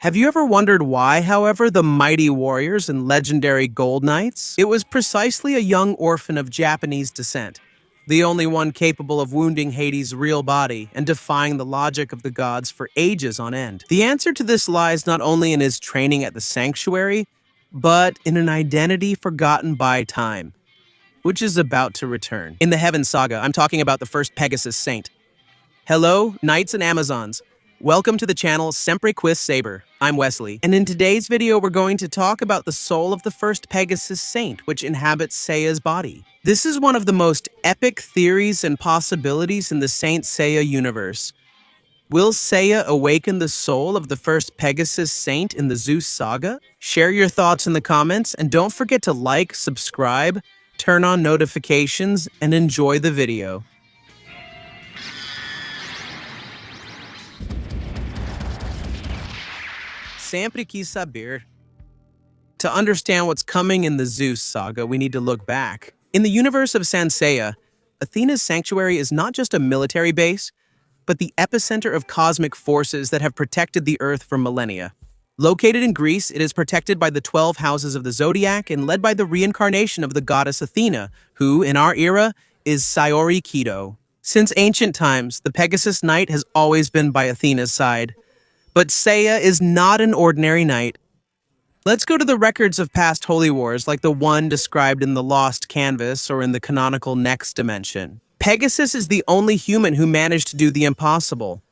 Have you ever wondered why, however, the mighty warriors and legendary gold knights? It was precisely a young orphan of Japanese descent, the only one capable of wounding Hades' real body and defying the logic of the gods for ages on end. The answer to this lies not only in his training at the sanctuary, but in an identity forgotten by time, which is about to return. In the Heaven Saga, I'm talking about the first Pegasus Saint. Hello, knights and amazons. Welcome to the channel Sempre Quis Saber. I'm Wesley, and in today's video we're going to talk about the soul of the first Pegasus Saint, which inhabits Seiya's body. This is one of the most epic theories and possibilities in the Saint Seiya universe. Will Seiya awaken the soul of the first Pegasus Saint in the Zeus Saga? Share your thoughts in the comments, and don't forget to like, subscribe, turn on notifications, and enjoy the video. Sempre quis saber. To understand what's coming in the Zeus Saga, we need to look back. In the universe of Saint Seiya, Athena's sanctuary is not just a military base, but the epicenter of cosmic forces that have protected the Earth for millennia. Located in Greece, it is protected by the 12 houses of the zodiac and led by the reincarnation of the goddess Athena, who, in our era, is Sayori Kido. Since ancient times, the Pegasus Knight has always been by Athena's side. But Seiya is not an ordinary knight. Let's go to the records of past holy wars like the one described in the Lost Canvas or in the canonical Next Dimension. Pegasus is the only human who managed to do the impossible: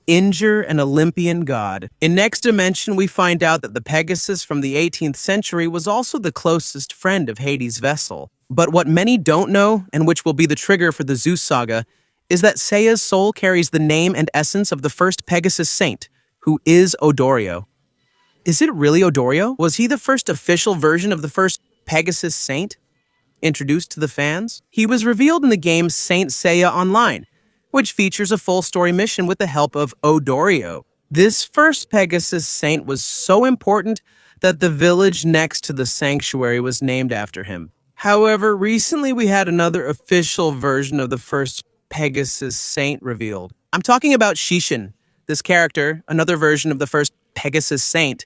injure an Olympian god. In Next Dimension, we find out that the Pegasus from the 18th century was also the closest friend of Hades' vessel. But what many don't know, and which will be the trigger for the Zeus Saga, is that Seiya's soul carries the name and essence of the first Pegasus Saint, who is Odorio. Is it really Odorio? Was he the first official version of the first Pegasus Saint introduced to the fans? He was revealed in the game Saint Seiya Online, which features a full story mission with the help of Odorio. This first Pegasus Saint was so important that the village next to the sanctuary was named after him. However, recently we had another official version of the first Pegasus Saint revealed. I'm talking about Shishin. This character, another version of the first Pegasus Saint,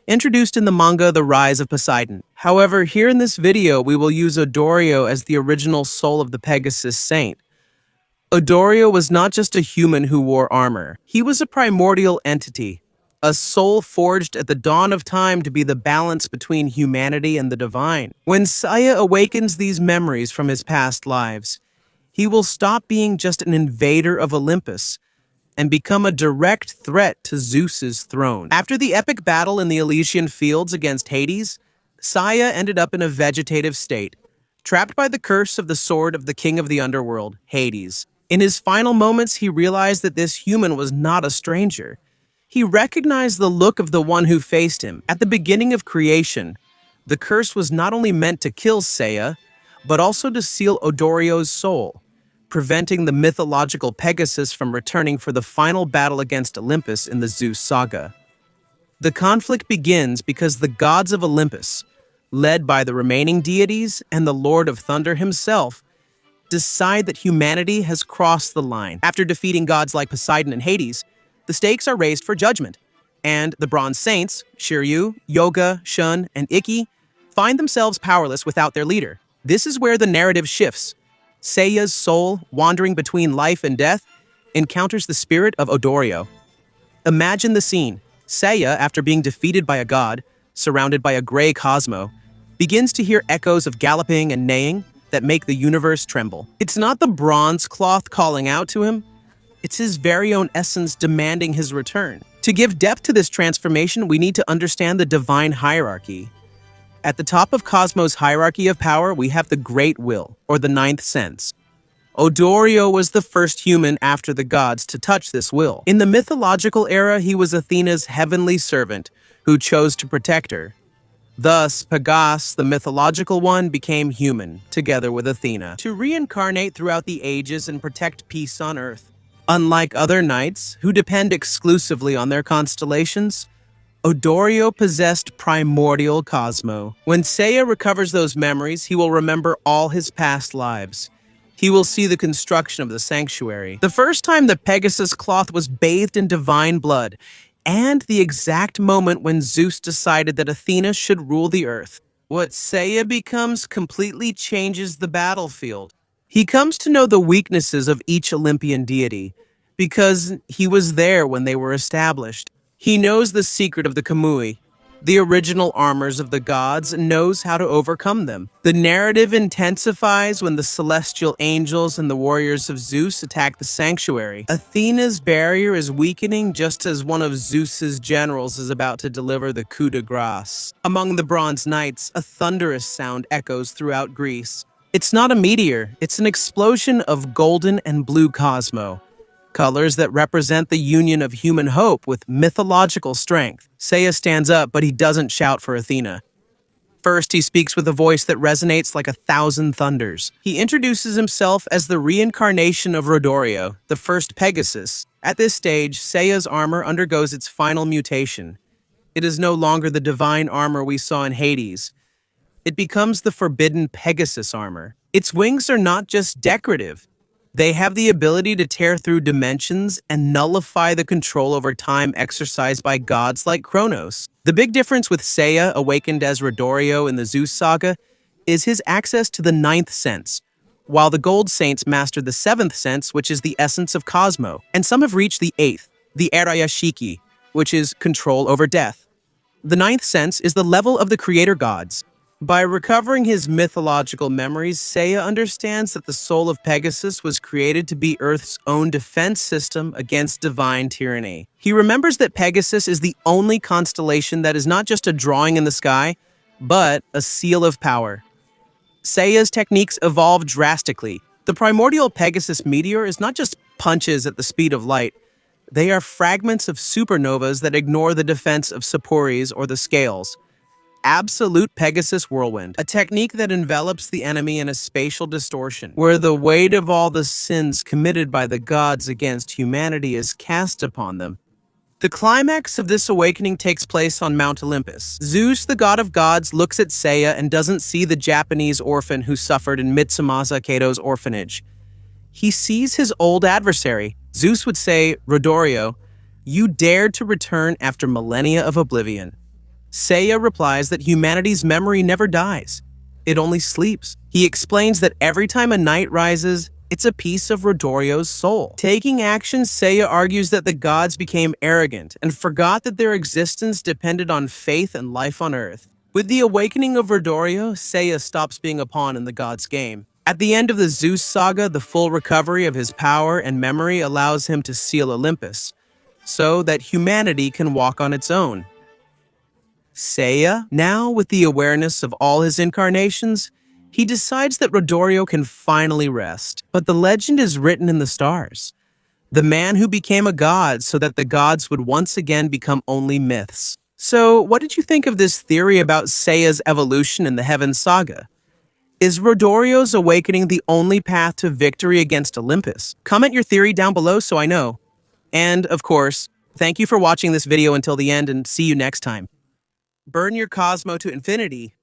introduced in the manga The Rise of Poseidon. However, here in this video, we will use Odorio as the original soul of the Pegasus Saint. Odorio was not just a human who wore armor. He was a primordial entity, a soul forged at the dawn of time to be the balance between humanity and the divine. When Seiya awakens these memories from his past lives, he will stop being just an invader of Olympus and become a direct threat to Zeus's throne. After the epic battle in the Elysian Fields against Hades, Seiya ended up in a vegetative state, trapped by the curse of the sword of the king of the underworld, Hades. In his final moments, he realized that this human was not a stranger. He recognized the look of the one who faced him. At the beginning of creation, the curse was not only meant to kill Seiya, but also to seal Odorio's soul, preventing the mythological Pegasus from returning for the final battle against Olympus in the Zeus Saga. The conflict begins because the gods of Olympus, led by the remaining deities and the Lord of Thunder himself, decide that humanity has crossed the line. After defeating gods like Poseidon and Hades, the stakes are raised for judgment, and the Bronze Saints, Shiryu, Yoga, Shun, and Ikki, find themselves powerless without their leader. This is where the narrative shifts. Seiya's soul, wandering between life and death, encounters the spirit of Odorio. Imagine the scene. Seiya, after being defeated by a god, surrounded by a gray Cosmo, begins to hear echoes of galloping and neighing that make the universe tremble. It's not the bronze cloth calling out to him, it's his very own essence demanding his return. To give depth to this transformation, we need to understand the divine hierarchy. At the top of Cosmos' hierarchy of power, we have the Great Will, or the Ninth Sense. Odorio was the first human after the gods to touch this will. In the mythological era, he was Athena's heavenly servant, who chose to protect her. Thus, Pegasus, the mythological one, became human, together with Athena, to reincarnate throughout the ages and protect peace on Earth. Unlike other knights, who depend exclusively on their constellations, Odorio possessed primordial Cosmo. When Seiya recovers those memories, he will remember all his past lives. He will see the construction of the sanctuary. The first time the Pegasus cloth was bathed in divine blood, and the exact moment when Zeus decided that Athena should rule the earth. What Seiya becomes completely changes the battlefield. He comes to know the weaknesses of each Olympian deity because he was there when they were established. He knows the secret of the Kamui, the original armors of the gods, and knows how to overcome them. The narrative intensifies when the celestial angels and the warriors of Zeus attack the sanctuary. Athena's barrier is weakening just as one of Zeus's generals is about to deliver the coup de grace. Among the Bronze Knights, a thunderous sound echoes throughout Greece. It's not a meteor, it's an explosion of golden and blue cosmo, colors that represent the union of human hope with mythological strength. Seiya stands up, but he doesn't shout for Athena. First, he speaks with a voice that resonates like 1,000 thunders. He introduces himself as the reincarnation of Rhodorio, the first Pegasus. At this stage, Seiya's armor undergoes its final mutation. It is no longer the divine armor we saw in Hades. It becomes the forbidden Pegasus armor. Its wings are not just decorative. They have the ability to tear through dimensions and nullify the control over time exercised by gods like Kronos. The big difference with Seiya, awakened as Rhodorio in the Zeus saga, is his access to the ninth sense, while the Gold Saints mastered the seventh sense, which is the essence of Cosmo, and some have reached the eighth, the Arayashiki, which is control over death. The ninth sense is the level of the creator gods. By recovering his mythological memories, Seiya understands that the soul of Pegasus was created to be Earth's own defense system against divine tyranny. He remembers that Pegasus is the only constellation that is not just a drawing in the sky, but a seal of power. Seiya's techniques evolve drastically. The primordial Pegasus meteor is not just punches at the speed of light. They are fragments of supernovas that ignore the defense of Sepphoris or the scales. Absolute Pegasus Whirlwind, a technique that envelops the enemy in a spatial distortion, where the weight of all the sins committed by the gods against humanity is cast upon them. The climax of this awakening takes place on Mount Olympus. Zeus, the god of gods, looks at Seiya and doesn't see the Japanese orphan who suffered in Mitsumasa Kato's orphanage. He sees his old adversary. Zeus would say, "Rhodorio, you dared to return after millennia of oblivion." Seiya replies that humanity's memory never dies. It only sleeps. He explains that every time a night rises, it's a piece of Rhodorio's soul. Taking action, Seiya argues that the gods became arrogant and forgot that their existence depended on faith and life on Earth. With the awakening of Rhodorio, Seiya stops being a pawn in the gods' game. At the end of the Zeus saga, the full recovery of his power and memory allows him to seal Olympus, so that humanity can walk on its own. Seiya, now with the awareness of all his incarnations, he decides that Rhodorio can finally rest. But the legend is written in the stars. The man who became a god so that the gods would once again become only myths. So, what did you think of this theory about Seiya's evolution in the Heaven Saga? Is Rhodorio's awakening the only path to victory against Olympus? Comment your theory down below so I know. And, of course, thank you for watching this video until the end and see you next time. Burn your Cosmo to infinity.